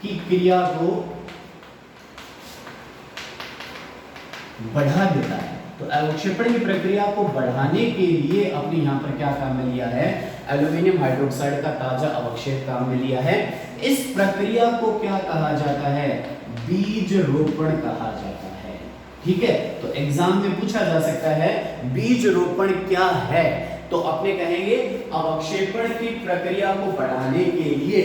की क्रिया को बढ़ा देता है। तो अवक्षेपण की प्रक्रिया को बढ़ाने के लिए अपने यहाँ पर क्या काम में लिया है, एल्यूमिनियम हाइड्रोक्साइड का ताजा अवक्षेप काम में लिया है। इस प्रक्रिया को क्या कहा जाता है, बीज रोपण कहा जाता है, ठीक है। तो एग्जाम में पूछा जा सकता है बीज रोपण क्या है, तो अपने कहेंगे अवक्षेपण की प्रक्रिया को बढ़ाने के लिए,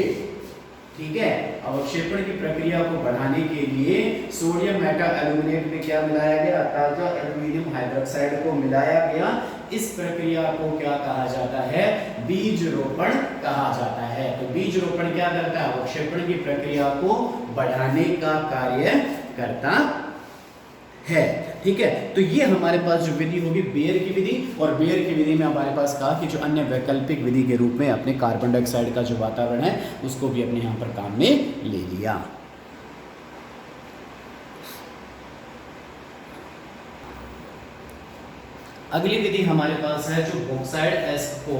ठीक है, अवक्षेपण की प्रक्रिया को बढ़ाने के लिए सोडियम मेटा एल्यूमिनेट में क्या मिलाया गया, ताजा एल्यूमिनियम हाइड्रोक्साइड को मिलाया गया। इस प्रक्रिया को क्या कहा जाता है, बीज रोपण कहा जाता है। तो बीज रोपण क्या करता है, अवक्षेपण की प्रक्रिया को बढ़ाने का कार्य करता है, ठीक है। तो ये हमारे पास जो विधि होगी बेयर की विधि, और बेयर की विधि में हमारे पास कहा कि जो अन्य वैकल्पिक विधि के रूप में अपने कार्बन डाइऑक्साइड का जो वातावरण है उसको भी अपने यहाँ पर काम में ले लिया। अगली विधि हमारे पास है जो बॉक्साइड एस को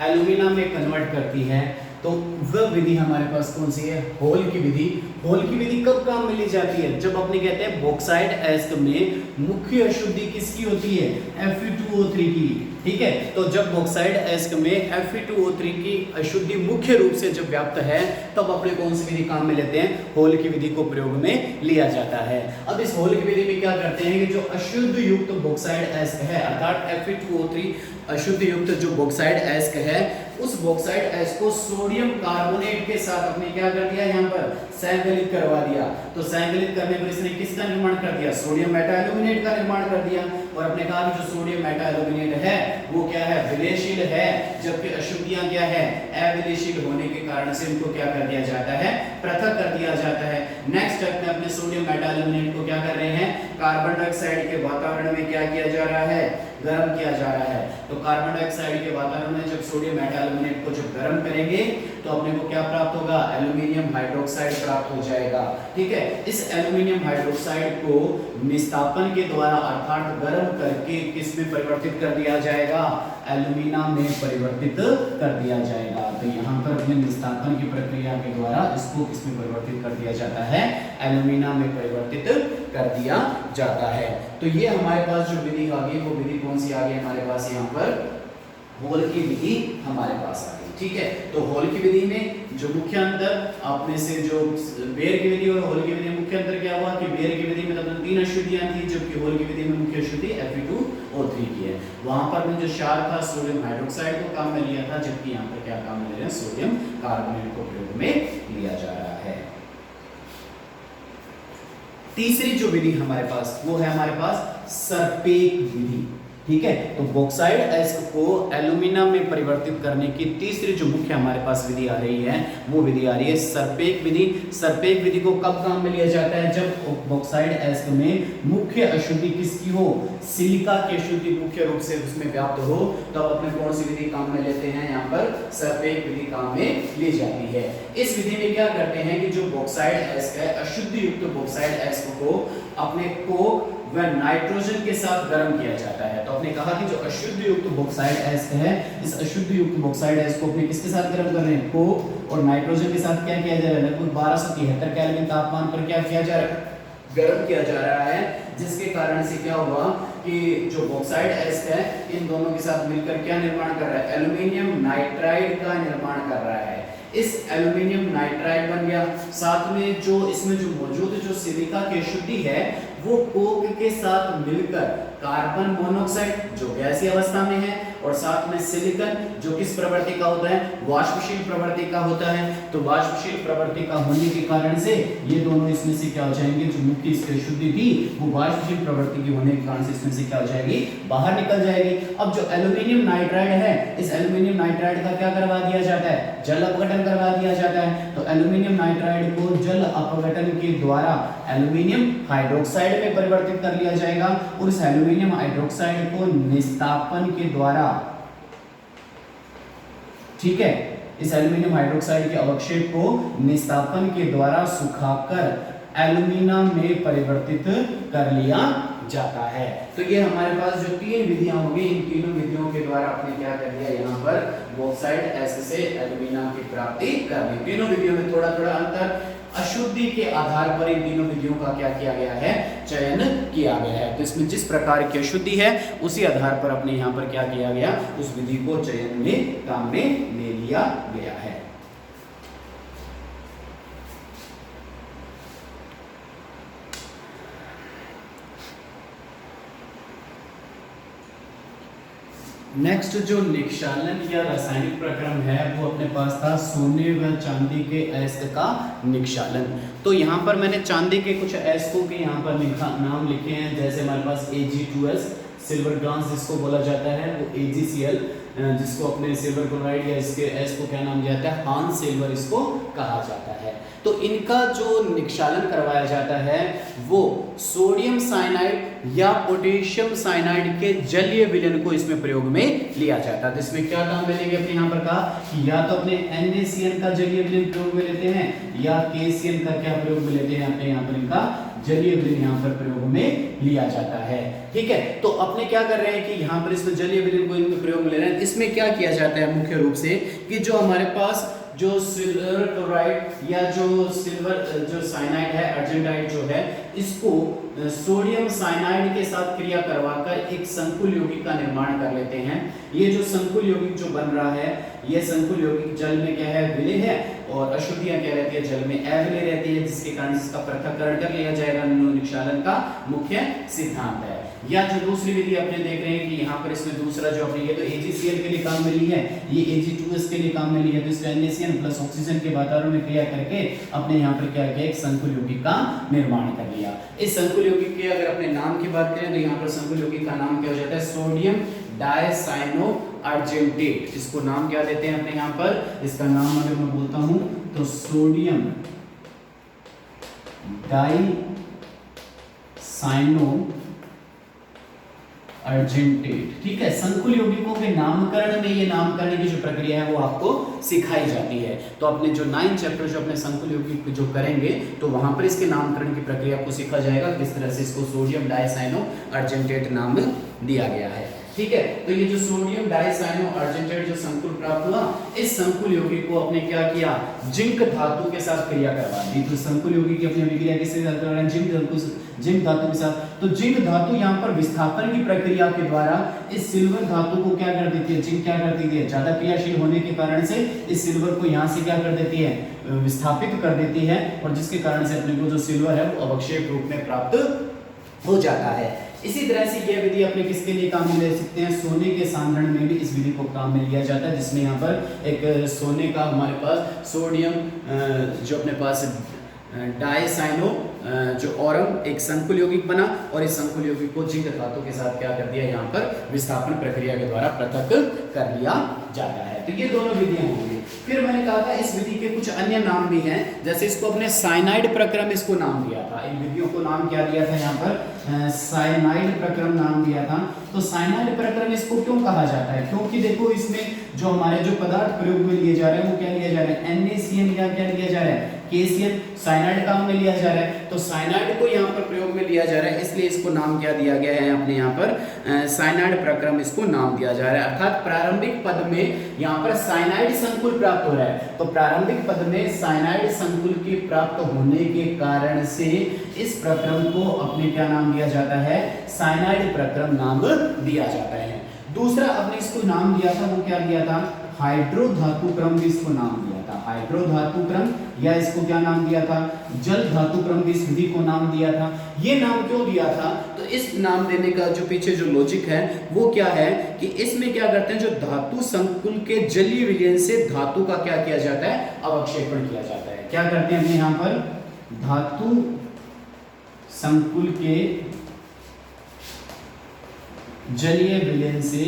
एल्यूमिना में कन्वर्ट करती है। तो वह विधि हमारे पास कौन सी है, होल की विधि। होल की विधि कब काम में ली जाती है? जब अपने कहते हैं बॉक्साइड एस्क में मुख्य अशुद्धि किसकी होती है? Fe2O3 की। ठीक है, तो जब बॉक्साइड एस्क में Fe2O3 की अशुद्धि मुख्य रूप से जब व्याप्त है तब अपने कौन सी विधि काम में लेते हैं? होल की विधि को प्रयोग में लिया जाता है। अब इस होल की विधि में क्या करते हैं कि जो अशुद्ध युक्त बॉक्साइड एस्क है अर्थात Fe2O3 अशुद्ध युक्त जो बॉक्साइड एस्क है उस बॉक्साइड एस्क को सोडियम कार्बोनेट के साथ अपने क्या कर दिया? यहाँ पर संकलित करवा दिया। तो संकलित करने पर इसने किसका निर्माण कर दिया? सोडियम मेटाएल्यूमिनेट का निर्माण कर दिया। और अपने कहा कि जो सोडियम मेटाएल्यूमिनेट है वो क्या है? विलयशील है, जबकि अशुद्धियां क्या है? अविलयशील होने के कारण से इनको क्या कर दिया जाता है? पृथक कर दिया जाता है। नेक्स्ट स्टेप में अपने सोडियम मेटाएल्यूमिनेट को क्या कर रहे हैं? कार्बन डाइऑक्साइड के वातावरण में क्या किया जा रहा है? गर्म किया जा रहा है। तो कार्बन डाइऑक्साइड के वातावरण में जब सोडियम मेटाएल्यूमिनेट को जब गर्म करेंगे तो अपने को क्या प्राप्त होगा? एल्यूमिनियम हाइड्रोक्साइड प्राप्त हो जाएगा। ठीक है, इस एल्यूमिनियम हाइड्रोक्साइड को निस्तापन के द्वारा अर्थात गर्म करके किस में परिवर्तित कर दिया जाएगा? एल्यूमिना में परिवर्तित कर दिया जाएगा। तो यहाँ पर अपने निस्तापन की प्रक्रिया के द्वारा इसको किस में परिवर्तित कर दिया जाता है? एल्यूमिना में परिवर्तित कर दिया जाता है। तो ये हमारे पास जो विधि आ गई वो विधि कौन सी आ गई हमारे पास? यहाँ पर होल की विधि हमारे पास आ गई। ठीक है, तो होल की विधि में जो मुख्य अंतर आपने से जो बेयर की विधि और होल की विधि में मुख्य अंतर क्या हुआ कि बेयर की विधि में तो 3 अशुद्धियां थी जबकि होल की विधि में मुख्य अशुद्धि Fe2O3 की है। वहां पर में जो क्षार था सोडियम हाइड्रोक्साइड को काम में लिया था, जबकि यहाँ पर क्या काम में ले रहे हैं? सोडियम कार्बोनेट को प्रयोग में लिया जा रहा है। तीसरी जो विधि हमारे पास वो है हमारे पास सर्पेक विधि। ठीक है, तो बॉक्साइड एस्क को एल्यूमिना में परिवर्तित करने की तीसरी जो मुख्य हमारे पास विधि आ रही है वो विधि आ रही है सर्पेक विधि। सर्पेक विधि को कब काम में लिया जाता है? जब बॉक्साइड एस्क में मुख्य अशुद्धि किसकी हो? सिलिका की अशुद्धि मुख्य रूप से उसमें व्याप्त हो, तब अपने कौन सी विधि काम में लेते हैं? यहाँ पर सर्पेक विधि काम में ली जाती है। इस विधि में क्या करते हैं कि जो बॉक्साइड एस्क है अशुद्ध युक्त बॉक्साइड एस्क को अपने कोक व नाइट्रोजन के साथ गर्म किया जाता है। तो आपने कहा कि जो अशुद्ध युक्त बॉक्साइड एस्क है इस अशुद्ध युक्त बॉक्साइड एस्क को अपने किसके साथ गर्म कर रहे हैं? कोक और नाइट्रोजन के साथ क्या किया जा रहा है? लगभग 1273 केल्विन तापमान पर क्या किया जा रहा है? गर्म किया जा रहा है, जिसके कारण से क्या हुआ कि जो बॉक्साइड एस्क है इन दोनों के साथ मिलकर क्या निर्माण कर रहा है? एल्यूमिनियम नाइट्राइड का निर्माण कर रहा है। इस एल्यूमिनियम नाइट्राइड बन गया। साथ में जो इसमें जो मौजूद जो सिलिका की अशुद्धि है वो कोक के साथ मिलकर कार्बन मोनोऑक्साइड जो गैसीय अवस्था में है और साथ में सिलिकॉन जो किस प्रवृत्ति का होता है? वाष्पशील प्रवृत्ति का होता है। तो वाष्पशील प्रवृत्ति का होने के कारण से ये दोनों इसमें से क्या हो जाएंगे? जो मुख्य इसकी अशुद्धि थी वो वाष्पशील प्रवृत्ति की होने के कारण से इसमें से क्या हो जाएगी? बाहर निकल जाएगी। अब जो एल्यूमिनियम नाइट्राइड है इस एल्यूमिनियम नाइट्राइड का क्या करवा दिया जाता है? जल अपघटन करवा दिया जाता है। तो एल्यूमिनियम नाइट्राइड को जल अपघटन के द्वारा एल्यूमिनियम हाइड्रोक्साइड में परिवर्तित कर लिया जाएगा और इस एल्यूमिनियम हाइड्रोक्साइड को निस्तापन के द्वारा, ठीक है, इस एल्यूमिनियम हाइड्रोक्साइड के अवक्षेप को निस्तापन के द्वारा सुखाकर एल्यूमिना में परिवर्तित कर लिया जाता है। तो ये हमारे पास जो 3 विधियां होंगी इन तीनों विधियों के द्वारा आपने क्या कर दिया? यहाँ पर बॉक्साइड एस्क से एल्यूमिना की प्राप्ति कर ली। तीनों विधियों में थोड़ा थोड़ा अंतर, अशुद्धि के आधार पर इन तीनों विधियों का क्या किया गया है? चयन किया गया है। तो इसमें जिस प्रकार की अशुद्धि है उसी आधार पर अपने यहाँ पर क्या किया गया? उस विधि को चयन में काम में ले लिया गया है। नेक्स्ट जो निक्षालन या रासायनिक प्रक्रम है वो अपने पास था सोने व चांदी के एस्क का निक्षालन। तो यहाँ पर मैंने चांदी के कुछ एस्कों के यहाँ पर नाम लिखे हैं, जैसे हमारे पास Ag2S सिल्वर ग्लास जिसको बोला जाता है, वो AgCl जिसको अपने सिल्वर क्लोराइड या इसके एस को क्या नाम दिया जाता है? हान सिल्वर इसको कहा जाता है। तो इनका जो निक्षालन करवाया जाता है वो सोडियम साइनाइड या पोटेशियम साइनाइड के जलीय विलयन को इसमें प्रयोग में लिया जाता है। तो इसमें क्या काम में लेंगे अपने यहाँ पर कहा कि या तो अपने NaCN का जलीय विलयन प्रयोग में लेते हैं या KCN का क्या प्रयोग में लेते हैं? अपने यहाँ पर इनका जलीय विलयन यहाँ पर प्रयोग में लिया जाता है। ठीक है, तो अपने क्या कर रहे हैं कि यहाँ पर इसमें जलीय विलयन को इनमें प्रयोग में ले रहे हैं। इसमें क्या किया जाता है मुख्य रूप से कि जो हमारे पास जो सिल्वर क्लोराइड या जो सिल्वर जो साइनाइड है, अर्जेंटाइड जो है, इसको सोडियम साइनाइड के साथ क्रिया करवाकर एक संकुल यौगिक का निर्माण कर लेते हैं। ये जो संकुल यौगिक जो बन रहा है, ये संकुल यौगिक जल में क्या है, विलय है, और अशुद्धियां क्या रहती है, जल में अविलय रहती है, जिसके कारण इसका पृथक्करण कर लिया जाएगा, निक्षालन का मुख्य सिद्धांत है। या जो दूसरी विधि अपने देख रहे हैं कि यहाँ पर इसमें दूसरा जो अपने ये तो AgCl के लिए काम मिली है, ये Ag2S के लिए काम मिली है, तो इसका NaCN प्लस ऑक्सीजन के वातावरण में क्रिया करके अपने यहाँ पर क्या किया, एक संकुल यौगिक का निर्माण कर लिया। इस संकुल यौगिक के अगर अपने नाम की बात करें तो यहाँ पर संकुल यौगिक का नाम क्या हो जाता है, सोडियम डायसाइनो अर्जेंटेट। इसको नाम क्या देते हैं अपने यहाँ पर, इसका नाम अगर मैं बोलता हूं तो सोडियम डाइसाइनो अर्जेंटेट। ठीक है, संकुल यौगिकों के नामकरण में ये नामकरण की जो प्रक्रिया है वो आपको सिखाई जाती है। तो अपने जो 9 चैप्टर जो अपने संकुल यौगिक जो करेंगे तो वहां पर इसके नामकरण की प्रक्रिया को सीखा जाएगा, किस तरह से इसको सोडियम डाइसाइनो अर्जेंटेट नाम दिया गया है। ठीक है, तो ये जो सोडियम डाइसाइनो अर्जेंटेट जो संकुल प्राप्त हुआ, इस संकुल यौगिक को अपने क्या किया, जिंक धातु के साथ क्रिया करवा दी। तो संकुल यौगिक की अपनी अभिक्रिया किसके साथ कर रहे हैं, जिंक धातु के साथ। तो जिंक धातु यहाँ पर विस्थापन की प्रक्रिया के द्वारा इस सिल्वर धातु को क्या कर देती है, जिंक क्या कर देती है, ज्यादा क्रियाशील होने के कारण से इस सिल्वर को यहाँ से क्या कर देती है, विस्थापित कर देती है, और जिसके कारण से अपने को जो सिल्वर है वो अवक्षेप रूप में प्राप्त हो जाता है। इसी तरह से यह विधि अपने किसके लिए काम में ले सकते हैं, सोने के सांद्रण में भी इस विधि को काम में लिया जाता है, जिसमें यहाँ पर एक सोने का हमारे पास सोडियम जो अपने पास डाइसाइनो जो औरम एक संकुल यौगिक बना, और इस संकुल यौगिक को जिंक धातु के साथ क्या कर दिया, यहाँ पर विस्थापन प्रक्रिया के द्वारा पृथक कर लिया जाता है। तो ये दोनों विधियां होंगी। फिर मैंने कहा था इस विधि के कुछ अन्य नाम भी हैं, जैसे इसको अपने साइनाइड प्रक्रम इसको नाम दिया था, इन विधियों को नाम क्या दिया था यहाँ पर, साइनाइड प्रक्रम नाम दिया था। तो साइनाइड प्रक्रम इसको क्यों कहा जाता है, क्योंकि देखो इसमें जो हमारे जो पदार्थ प्रयोग में लिए जा रहे हैं वो क्या लिया जा रहा है, NaCN या क्या लिया जा रहा है, KCl साइनाइड काम में लिया जा रहा है। तो साइनाइड को यहाँ पर प्रयोग में लिया जा रहा है, इसलिए इसको नाम क्या दिया गया है अपने यहाँ पर, साइनाइड प्रक्रम इसको नाम दिया जा रहा है। अर्थात प्रारंभिक पद में यहाँ पर साइनाइड संकुल प्राप्त हो रहा है, तो प्रारंभिक पद में साइनाइड संकुल के प्राप्त होने के कारण से इस प्रक्रम को अपने क्या नाम दिया जाता है, साइनाइड प्रक्रम नाम दिया जाता है। दूसरा अपने इसको नाम दिया था, वो क्या दिया था, हाइड्रो धातु क्रम भी इसको नाम दिया था, हाइड्रो धातु क्रम, या इसको क्या नाम दिया था, जल धातु क्रम भी इस विधि को नाम दिया था। ये नाम क्यों दिया था, तो इस नाम देने का जो पीछे जो लॉजिक है वो क्या है कि इसमें क्या करते हैं, जो धातु संकुल के जलीय विलयन से धातु का क्या किया जाता है, अवक्षेपण किया जाता है। क्या करते हैं यहाँ पर, धातु संकुल के जलीय विलयन से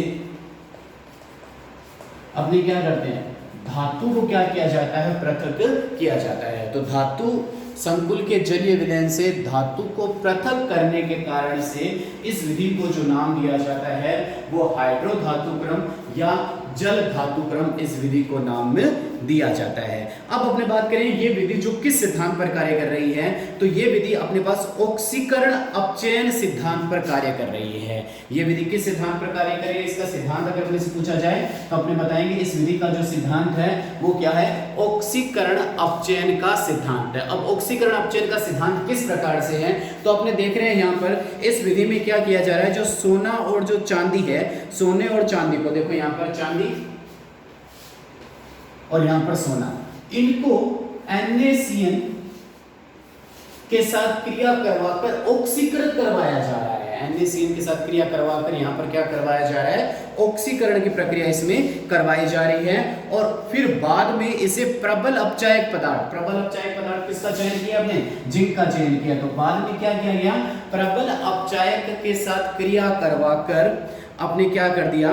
अपने क्या करते हैं, धातु को क्या किया जाता है, पृथक किया जाता है। तो धातु संकुल के जलीय विलयन से धातु को पृथक करने के कारण से इस विधि को जो नाम दिया जाता है वो हाइड्रो धातु क्रम या जल धातु क्रम इस विधि को नाम में दिया जाता है। अब अपने बात करें ये विधि जो किस सिद्धांत पर कार्य कर रही है, तो ये विधि अपने पास ऑक्सीकरण अपचयन सिद्धांत पर कार्य कर रही है। ये विधि किस सिद्धांत पर कार्य कर रही है, इसका सिद्धांत अगर अपने से पूछा जाए तो अपने बताएंगे इस विधि का जो सिद्धांत है वो क्या है, ऑक्सीकरण अपचयन का सिद्धांत है। अब ऑक्सीकरण अपचयन का सिद्धांत किस प्रकार से है, तो अपने देख रहे हैं यहाँ पर इस विधि में क्या किया जा रहा है, जो सोना और जो चांदी है, सोने और चांदी को देखो यहाँ पर चांदी और यहां पर सोना, इनको NaCN के साथ क्रिया करवाकर ऑक्सीकरण करवाया जा रहा है। NaCN के साथ क्रिया करवाकर यहां पर क्या करवाया जा रहा है, ऑक्सीकरण की प्रक्रिया इसमें करवाई जा रही है। और फिर बाद में इसे प्रबल अपचायक पदार्थ, प्रबल अपचायक पदार्थ किसका चयन किया आपने, जिंक का चयन किया। तो बाद में क्या किया गया, प्रबल अपचायक के साथ क्रिया करवाकर आपने क्या कर दिया,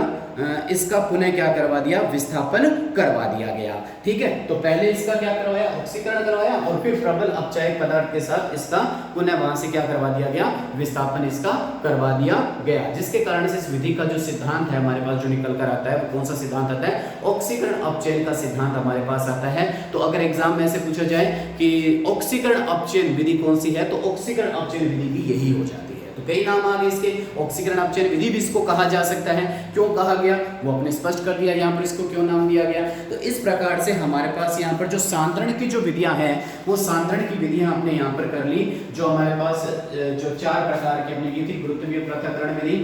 इसका पुनः क्या करवा दिया, विस्थापन करवा दिया गया। ठीक है, तो पहले इसका क्या करवाया, ऑक्सीकरण करवाया, और फिर प्रबल अपचायक पदार्थ के साथ इसका पुनः वहां से क्या करवा दिया गया, विस्थापन इसका करवा दिया गया, जिसके कारण से इस विधि का जो सिद्धांत है हमारे पास जो निकल कर आता है वो कौन सा सिद्धांत आता है, ऑक्सीकरण अपचयन का सिद्धांत हमारे पास आता है। तो अगर एग्जाम में ऐसे पूछा जाए कि ऑक्सीकरण अपचयन विधि कौन सी है, तो ऑक्सीकरण अपचयन विधि भी यही हो जाती है। तो कई नाम आ गए इसके, ऑक्सीकरण अपचयन विधि भी इसको कहा जा सकता है। क्यों कहा गया वो अपने स्पष्ट कर दिया, यहाँ पर इसको क्यों नाम दिया गया। तो इस प्रकार से हमारे पास यहाँ पर जो सांद्रण की जो विधियां हैं वो सांद्रण की विधियां हमने यहाँ पर कर ली, जो हमारे पास जो 4 प्रकार की हमने की थी, गुरुत्वीय पृथक्करण विधि,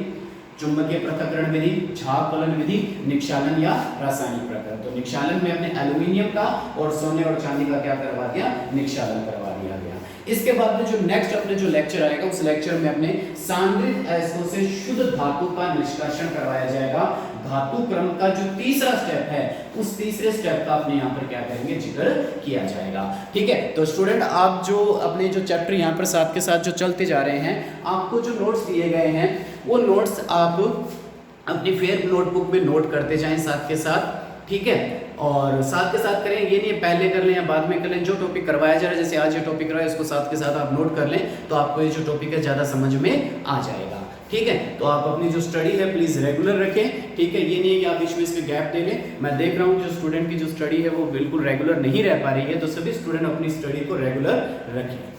चुंबकीय पृथक्करण विधि, झाग फलन विधि, निक्षालन या रासायनिक प्रकरण। तो निक्षालन में हमने एल्यूमिनियम का और सोने और चांदी का क्या करवा दिया, निक्षालन करवा दिया गया। इसके बाद में जो नेक्स्ट अपने जो लेक्चर आएगा उस लेक्चर में अपने सांद्रित अयस्कों से शुद्ध धातु का निष्कर्षण करवाया जाएगा। धातु क्रम का जो तीसरा स्टेप है उस तीसरे स्टेप का अपने यहाँ पर क्या करेंगे, जिक्र किया जाएगा। ठीक है, तो स्टूडेंट आप जो अपने जो चैप्टर यहाँ पर साथ के साथ जो चलते जा रहे हैं, आपको जो नोट्स दिए गए हैं वो नोट्स आप अपनी फेयर नोटबुक में नोट करते जाएं साथ के साथ। ठीक है, और साथ के साथ करें, ये नहीं पहले कर लें या बाद में कर लें, जो टॉपिक करवाया जा रहा है, जैसे आज ये टॉपिक रहा है इसको साथ के साथ आप नोट कर लें, तो आपको ये जो टॉपिक है ज़्यादा समझ में आ जाएगा। ठीक है, तो आप अपनी जो स्टडी है प्लीज़ रेगुलर रखें। ठीक है, ये नहीं है कि आप बीच में इसमें गैप दे लें। मैं देख रहा हूँ जो स्टूडेंट की जो स्टडी है वो बिल्कुल रेगुलर नहीं रह पा रही है, तो सभी स्टूडेंट अपनी स्टडी को रेगुलर रखें।